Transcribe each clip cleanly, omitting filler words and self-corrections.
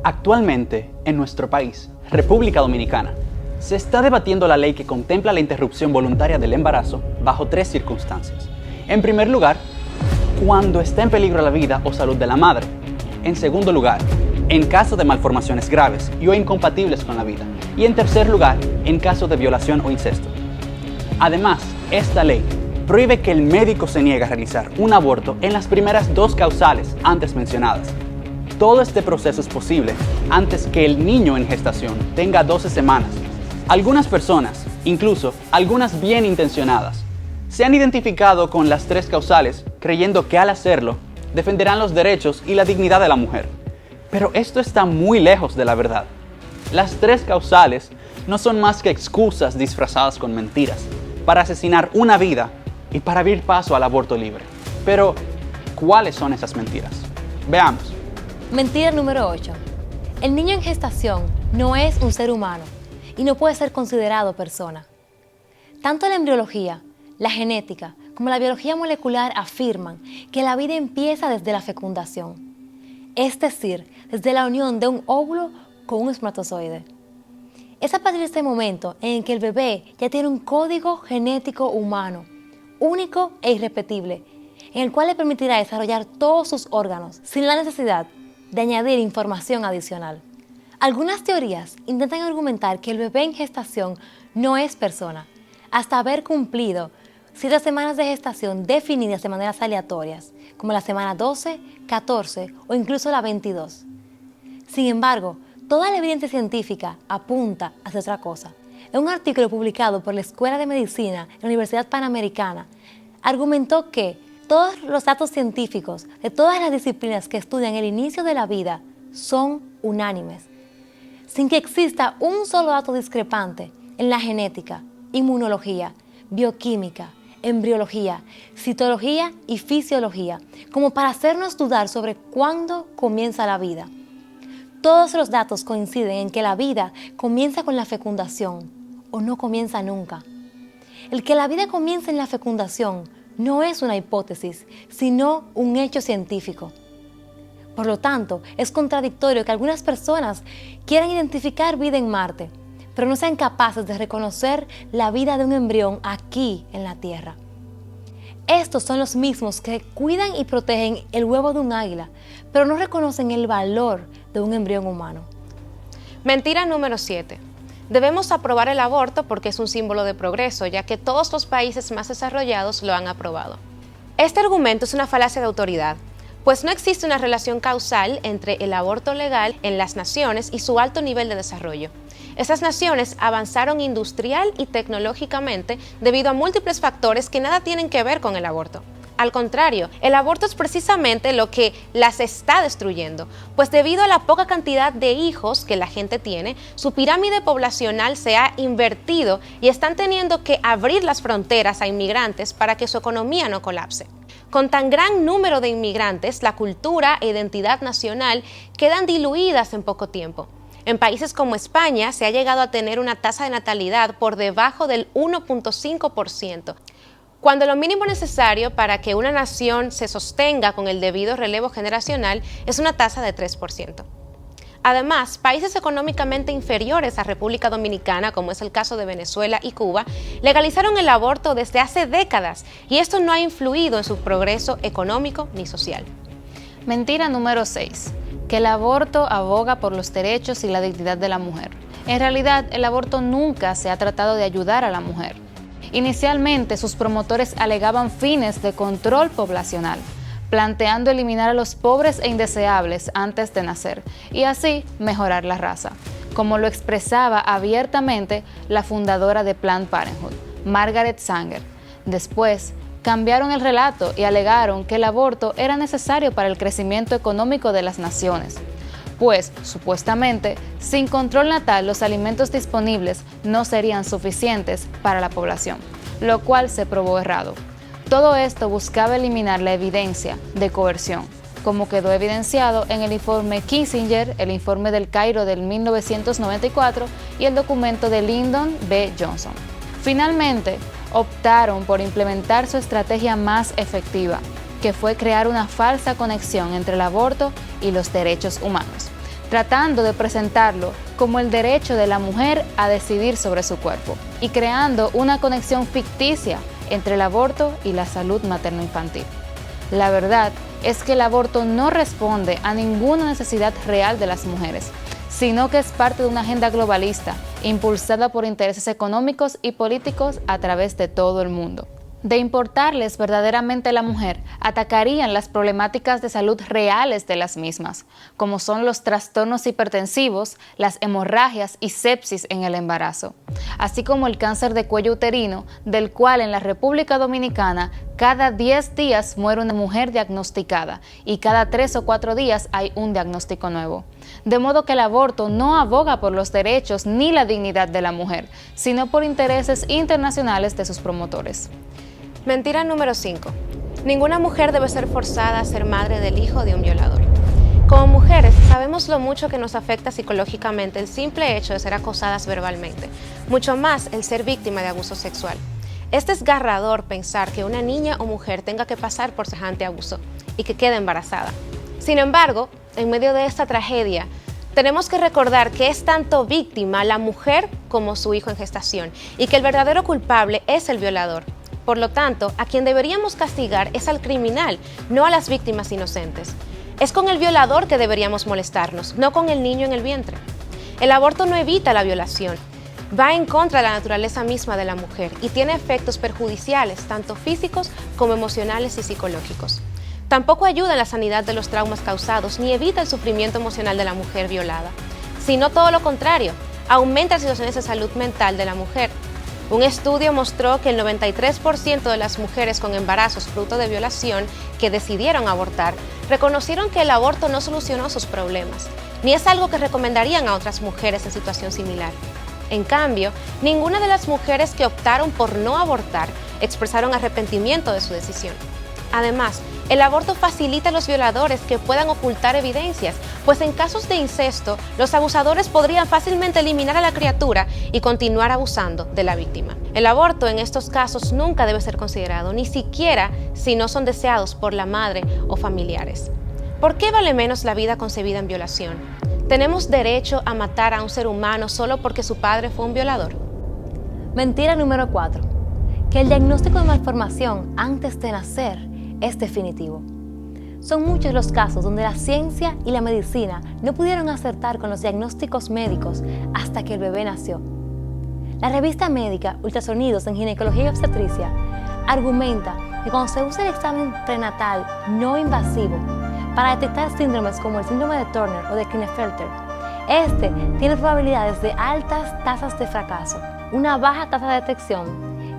Actualmente, en nuestro país, República Dominicana, se está debatiendo la ley que contempla la interrupción voluntaria del embarazo bajo 3 circunstancias. En primer lugar, cuando está en peligro la vida o salud de la madre. En segundo lugar, en caso de malformaciones graves y o incompatibles con la vida. Y en tercer lugar, en caso de violación o incesto. Además, esta ley prohíbe que el médico se niegue a realizar un aborto en las primeras 2 causales antes mencionadas. Todo este proceso es posible antes que el niño en gestación tenga 12 semanas. Algunas personas, incluso algunas bien intencionadas, se han identificado con las 3 causales creyendo que al hacerlo defenderán los derechos y la dignidad de la mujer. Pero esto está muy lejos de la verdad. Las 3 causales no son más que excusas disfrazadas con mentiras para asesinar una vida y para abrir paso al aborto libre. Pero, ¿cuáles son esas mentiras? Veamos. Mentira número 8. El niño en gestación no es un ser humano y no puede ser considerado persona. Tanto la embriología, la genética, como la biología molecular afirman que la vida empieza desde la fecundación, es decir, desde la unión de un óvulo con un espermatozoide. Es a partir de este momento en que el bebé ya tiene un código genético humano, único e irrepetible, en el cual le permitirá desarrollar todos sus órganos sin la necesidad de añadir información adicional. Algunas teorías intentan argumentar que el bebé en gestación no es persona, hasta haber cumplido 7 semanas de gestación definidas de maneras aleatorias, como la semana 12, 14 o incluso la 22. Sin embargo, toda la evidencia científica apunta hacia otra cosa. En un artículo publicado por la Escuela de Medicina de la Universidad Panamericana, argumentó que todos los datos científicos de todas las disciplinas que estudian el inicio de la vida son unánimes, sin que exista un solo dato discrepante en la genética, inmunología, bioquímica, embriología, citología y fisiología, como para hacernos dudar sobre cuándo comienza la vida. Todos los datos coinciden en que la vida comienza con la fecundación o no comienza nunca. El que la vida comience en la fecundación no es una hipótesis, sino un hecho científico. Por lo tanto, es contradictorio que algunas personas quieran identificar vida en Marte, pero no sean capaces de reconocer la vida de un embrión aquí en la Tierra. Estos son los mismos que cuidan y protegen el huevo de un águila, pero no reconocen el valor de un embrión humano. Mentira número 7. Debemos aprobar el aborto porque es un símbolo de progreso, ya que todos los países más desarrollados lo han aprobado. Este argumento es una falacia de autoridad, pues no existe una relación causal entre el aborto legal en las naciones y su alto nivel de desarrollo. Esas naciones avanzaron industrial y tecnológicamente debido a múltiples factores que nada tienen que ver con el aborto. Al contrario, el aborto es precisamente lo que las está destruyendo, pues debido a la poca cantidad de hijos que la gente tiene, su pirámide poblacional se ha invertido y están teniendo que abrir las fronteras a inmigrantes para que su economía no colapse. Con tan gran número de inmigrantes, la cultura e identidad nacional quedan diluidas en poco tiempo. En países como España se ha llegado a tener una tasa de natalidad por debajo del 1.5%, cuando lo mínimo necesario para que una nación se sostenga con el debido relevo generacional es una tasa de 3%. Además, países económicamente inferiores a República Dominicana, como es el caso de Venezuela y Cuba, legalizaron el aborto desde hace décadas y esto no ha influido en su progreso económico ni social. Mentira número 6. Que el aborto aboga por los derechos y la dignidad de la mujer. En realidad, el aborto nunca se ha tratado de ayudar a la mujer. Inicialmente, sus promotores alegaban fines de control poblacional, planteando eliminar a los pobres e indeseables antes de nacer y así mejorar la raza, como lo expresaba abiertamente la fundadora de Planned Parenthood, Margaret Sanger. Después, cambiaron el relato y alegaron que el aborto era necesario para el crecimiento económico de las naciones, pues, supuestamente, sin control natal los alimentos disponibles no serían suficientes para la población, lo cual se probó errado. Todo esto buscaba eliminar la evidencia de coerción, como quedó evidenciado en el informe Kissinger, el informe del Cairo del 1994 y el documento de Lyndon B. Johnson. Finalmente, optaron por implementar su estrategia más efectiva, que fue crear una falsa conexión entre el aborto y los derechos humanos, tratando de presentarlo como el derecho de la mujer a decidir sobre su cuerpo y creando una conexión ficticia entre el aborto y la salud materno-infantil. La verdad es que el aborto no responde a ninguna necesidad real de las mujeres, sino que es parte de una agenda globalista impulsada por intereses económicos y políticos a través de todo el mundo. De importarles verdaderamente la mujer, atacarían las problemáticas de salud reales de las mismas, como son los trastornos hipertensivos, las hemorragias y sepsis en el embarazo, así como el cáncer de cuello uterino, del cual en la República Dominicana cada 10 días muere una mujer diagnosticada y cada 3 o 4 días hay un diagnóstico nuevo. De modo que el aborto no aboga por los derechos ni la dignidad de la mujer, sino por intereses internacionales de sus promotores. Mentira número 5. Ninguna mujer debe ser forzada a ser madre del hijo de un violador. Como mujeres, sabemos lo mucho que nos afecta psicológicamente el simple hecho de ser acosadas verbalmente, mucho más el ser víctima de abuso sexual. Es desgarrador pensar que una niña o mujer tenga que pasar por semejante abuso y que quede embarazada. Sin embargo, en medio de esta tragedia, tenemos que recordar que es tanto víctima la mujer como su hijo en gestación y que el verdadero culpable es el violador. Por lo tanto, a quien deberíamos castigar es al criminal, no a las víctimas inocentes. Es con el violador que deberíamos molestarnos, no con el niño en el vientre. El aborto no evita la violación, va en contra de la naturaleza misma de la mujer y tiene efectos perjudiciales, tanto físicos como emocionales y psicológicos. Tampoco ayuda en la sanidad de los traumas causados ni evita el sufrimiento emocional de la mujer violada, sino todo lo contrario, aumenta las situaciones de salud mental de la mujer. Un estudio mostró que el 93% de las mujeres con embarazos fruto de violación que decidieron abortar reconocieron que el aborto no solucionó sus problemas, ni es algo que recomendarían a otras mujeres en situación similar. En cambio, ninguna de las mujeres que optaron por no abortar expresaron arrepentimiento de su decisión. Además, el aborto facilita a los violadores que puedan ocultar evidencias, pues en casos de incesto, los abusadores podrían fácilmente eliminar a la criatura y continuar abusando de la víctima. El aborto en estos casos nunca debe ser considerado, ni siquiera si no son deseados por la madre o familiares. ¿Por qué vale menos la vida concebida en violación? ¿Tenemos derecho a matar a un ser humano solo porque su padre fue un violador? Mentira número 4. Que el diagnóstico de malformación antes de nacer es definitivo. Son muchos los casos donde la ciencia y la medicina no pudieron acertar con los diagnósticos médicos hasta que el bebé nació. La revista médica Ultrasonidos en Ginecología y Obstetricia argumenta que cuando se usa el examen prenatal no invasivo para detectar síndromes como el síndrome de Turner o de Klinefelter, este tiene probabilidades de altas tasas de fracaso, una baja tasa de detección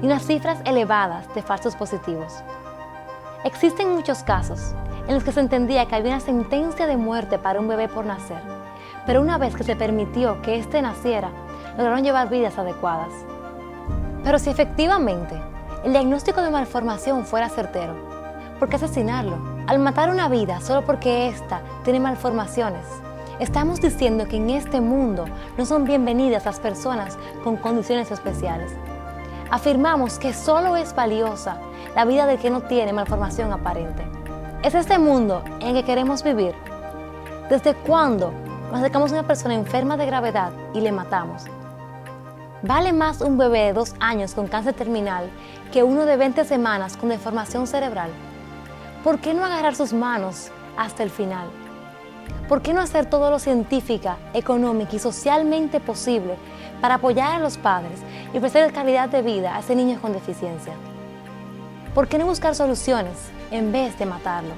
y unas cifras elevadas de falsos positivos. Existen muchos casos en los que se entendía que había una sentencia de muerte para un bebé por nacer, pero una vez que se permitió que éste naciera, lograron llevar vidas adecuadas. Pero si efectivamente el diagnóstico de malformación fuera certero, ¿por qué asesinarlo? Al matar una vida solo porque ésta tiene malformaciones, estamos diciendo que en este mundo no son bienvenidas las personas con condiciones especiales. Afirmamos que solo es valiosa la vida del que no tiene malformación aparente. ¿Es este mundo en el que queremos vivir? ¿Desde cuándo nos acercamos a una persona enferma de gravedad y le matamos? ¿Vale más un bebé de 2 años con cáncer terminal que uno de 20 semanas con deformación cerebral? ¿Por qué no agarrar sus manos hasta el final? ¿Por qué no hacer todo lo científica, económica y socialmente posible para apoyar a los padres y ofrecer calidad de vida a ese niño con deficiencia? ¿Por qué no buscar soluciones en vez de matarlo?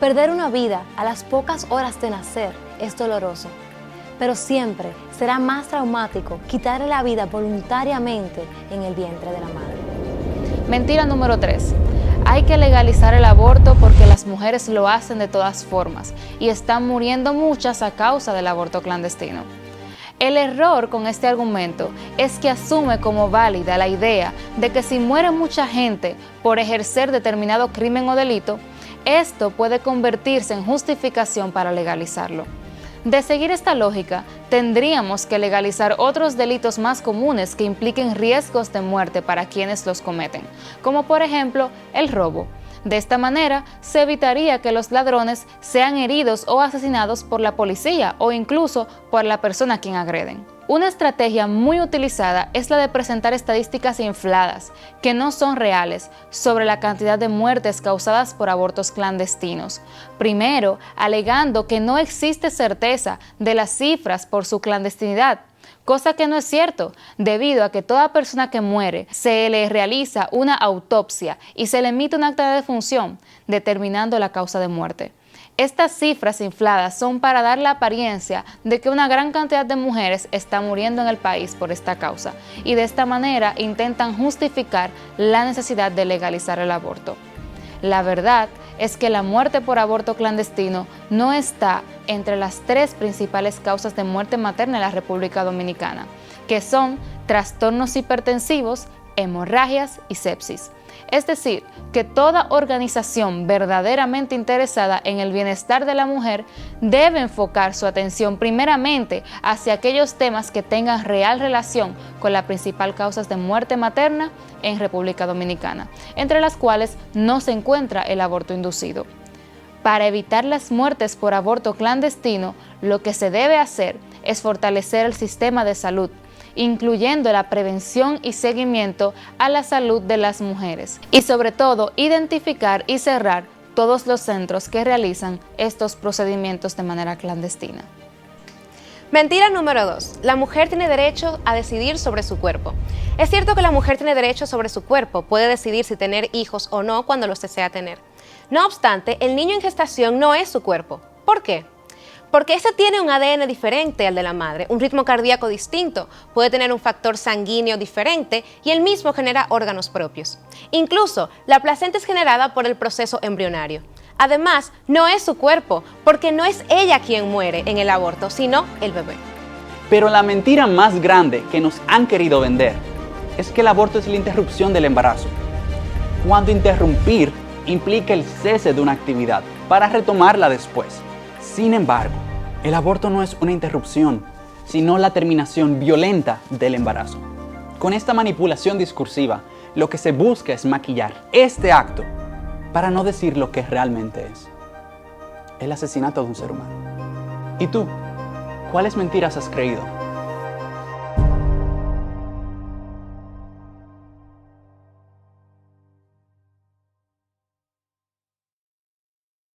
Perder una vida a las pocas horas de nacer es doloroso, pero siempre será más traumático quitarle la vida voluntariamente en el vientre de la madre. Mentira número 3. Hay que legalizar el aborto porque las mujeres lo hacen de todas formas y están muriendo muchas a causa del aborto clandestino. El error con este argumento es que asume como válida la idea de que si muere mucha gente por ejercer determinado crimen o delito, esto puede convertirse en justificación para legalizarlo. De seguir esta lógica, tendríamos que legalizar otros delitos más comunes que impliquen riesgos de muerte para quienes los cometen, como por ejemplo el robo, De esta manera, se evitaría que los ladrones sean heridos o asesinados por la policía o incluso por la persona a quien agreden. Una estrategia muy utilizada es la de presentar estadísticas infladas, que no son reales, sobre la cantidad de muertes causadas por abortos clandestinos. Primero, alegando que no existe certeza de las cifras por su clandestinidad, cosa que no es cierto, debido a que toda persona que muere se le realiza una autopsia y se le emite un acta de defunción, determinando la causa de muerte. Estas cifras infladas son para dar la apariencia de que una gran cantidad de mujeres está muriendo en el país por esta causa y de esta manera intentan justificar la necesidad de legalizar el aborto. La verdad es que la muerte por aborto clandestino no está entre las 3 principales causas de muerte materna en la República Dominicana, que son trastornos hipertensivos, hemorragias y sepsis. Es decir, que toda organización verdaderamente interesada en el bienestar de la mujer debe enfocar su atención primeramente hacia aquellos temas que tengan real relación con la principal causa de muerte materna en República Dominicana, entre las cuales no se encuentra el aborto inducido. Para evitar las muertes por aborto clandestino, lo que se debe hacer es fortalecer el sistema de salud, incluyendo la prevención y seguimiento a la salud de las mujeres y sobre todo identificar y cerrar todos los centros que realizan estos procedimientos de manera clandestina. Mentira número 2. La mujer tiene derecho a decidir sobre su cuerpo. Es cierto que la mujer tiene derecho sobre su cuerpo, puede decidir si tener hijos o no cuando los desea tener. No obstante, el niño en gestación no es su cuerpo. ¿Por qué? Porque ese tiene un ADN diferente al de la madre, un ritmo cardíaco distinto, puede tener un factor sanguíneo diferente y él mismo genera órganos propios. Incluso, la placenta es generada por el proceso embrionario. Además, no es su cuerpo, porque no es ella quien muere en el aborto, sino el bebé. Pero la mentira más grande que nos han querido vender es que el aborto es la interrupción del embarazo, cuando interrumpir implica el cese de una actividad para retomarla después. Sin embargo, el aborto no es una interrupción, sino la terminación violenta del embarazo. Con esta manipulación discursiva, lo que se busca es maquillar este acto para no decir lo que realmente es: el asesinato de un ser humano. ¿Y tú? ¿Cuáles mentiras has creído?